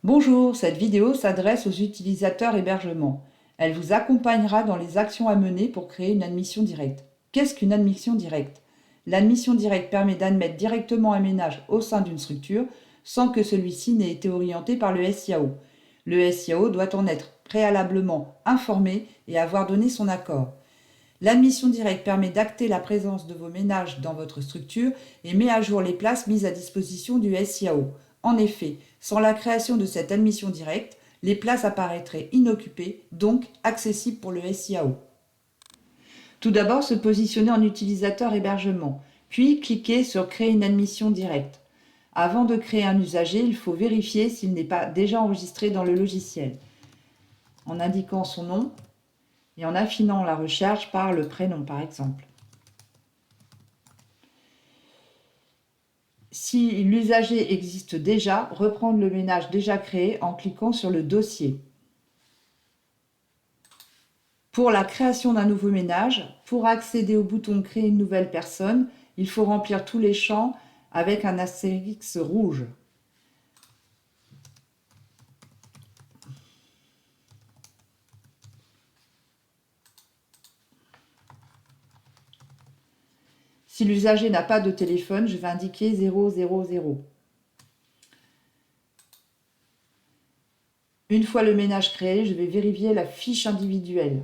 Bonjour, cette vidéo s'adresse aux utilisateurs hébergement. Elle vous accompagnera dans les actions à mener pour créer une admission directe. Qu'est-ce qu'une admission directe? L'admission directe permet d'admettre directement un ménage au sein d'une structure sans que celui-ci n'ait été orienté par le SIAO. Le SIAO doit en être préalablement informé et avoir donné son accord. L'admission directe permet d'acter la présence de vos ménages dans votre structure et met à jour les places mises à disposition du SIAO. En effet, sans la création de cette admission directe, les places apparaîtraient inoccupées, donc accessibles pour le SIAO. Tout d'abord, se positionner en utilisateur hébergement, puis cliquer sur Créer une admission directe. Avant de créer un usager, il faut vérifier s'il n'est pas déjà enregistré dans le logiciel, en indiquant son nom et en affinant la recherche par le prénom par exemple. Si l'usager existe déjà, reprendre le ménage déjà créé en cliquant sur le dossier. Pour la création d'un nouveau ménage, pour accéder au bouton Créer une nouvelle personne, il faut remplir tous les champs avec un astérix rouge. Si l'usager n'a pas de téléphone, je vais indiquer 000. Une fois le ménage créé, je vais vérifier la fiche individuelle.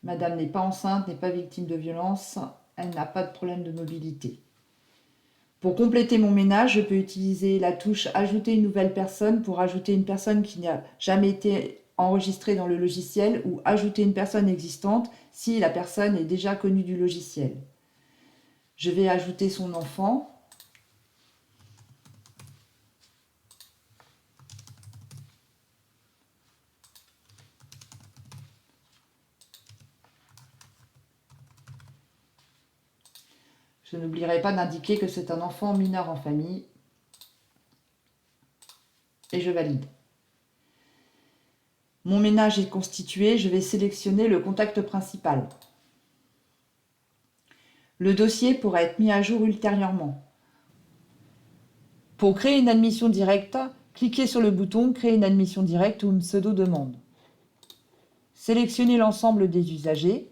Madame n'est pas enceinte, n'est pas victime de violence, elle n'a pas de problème de mobilité. Pour compléter mon ménage, je peux utiliser la touche « Ajouter une nouvelle personne » pour ajouter une personne qui n'a jamais été enregistrée dans le logiciel ou ajouter une personne existante si la personne est déjà connue du logiciel. Je vais ajouter son enfant. Je n'oublierai pas d'indiquer que c'est un enfant mineur en famille. Et je valide. Mon ménage est constitué, je vais sélectionner le contact principal. Le dossier pourra être mis à jour ultérieurement. Pour créer une admission directe, cliquez sur le bouton « Créer une admission directe » ou une pseudo-demande. Sélectionnez l'ensemble des usagers,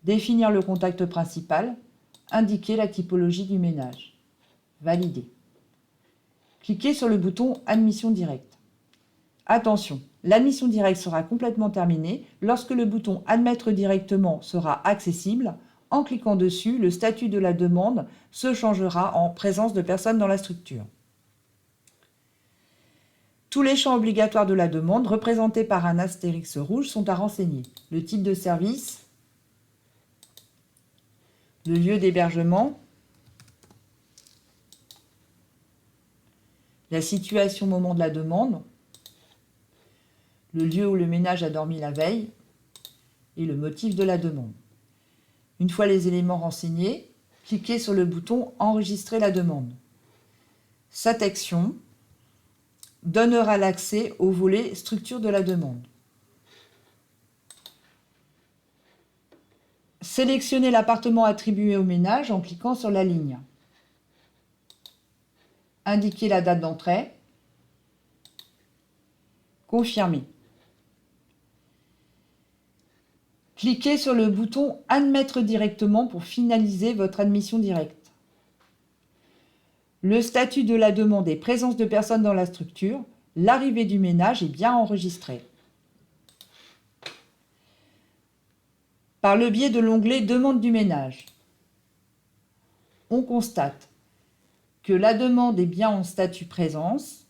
définir le contact principal, indiquer la typologie du ménage. Valider. Cliquez sur le bouton « Admission directe ». Attention, l'admission directe sera complètement terminée lorsque le bouton « Admettre directement » sera accessible. En cliquant dessus, le statut de la demande se changera en présence de personnes dans la structure. Tous les champs obligatoires de la demande, représentés par un astérix rouge, sont à renseigner. Le type de service, le lieu d'hébergement, la situation au moment de la demande, le lieu où le ménage a dormi la veille et le motif de la demande. Une fois les éléments renseignés, cliquez sur le bouton « Enregistrer la demande ». Cette action donnera l'accès au volet « Structure de la demande ». Sélectionnez l'appartement attribué au ménage en cliquant sur la ligne. Indiquez la date d'entrée. Confirmer. Cliquez sur le bouton « Admettre directement » pour finaliser votre admission directe. Le statut de la demande est « Présence de personnes dans la structure ». L'arrivée du ménage est bien enregistrée. Par le biais de l'onglet « Demande du ménage », on constate que la demande est bien en statut présence,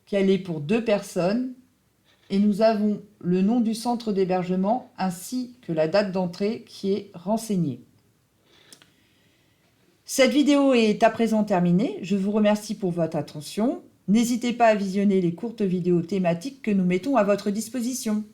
qu'elle est pour 2 personnes, et nous avons le nom du centre d'hébergement ainsi que la date d'entrée qui est renseignée. Cette vidéo est à présent terminée. Je vous remercie pour votre attention. N'hésitez pas à visionner les courtes vidéos thématiques que nous mettons à votre disposition.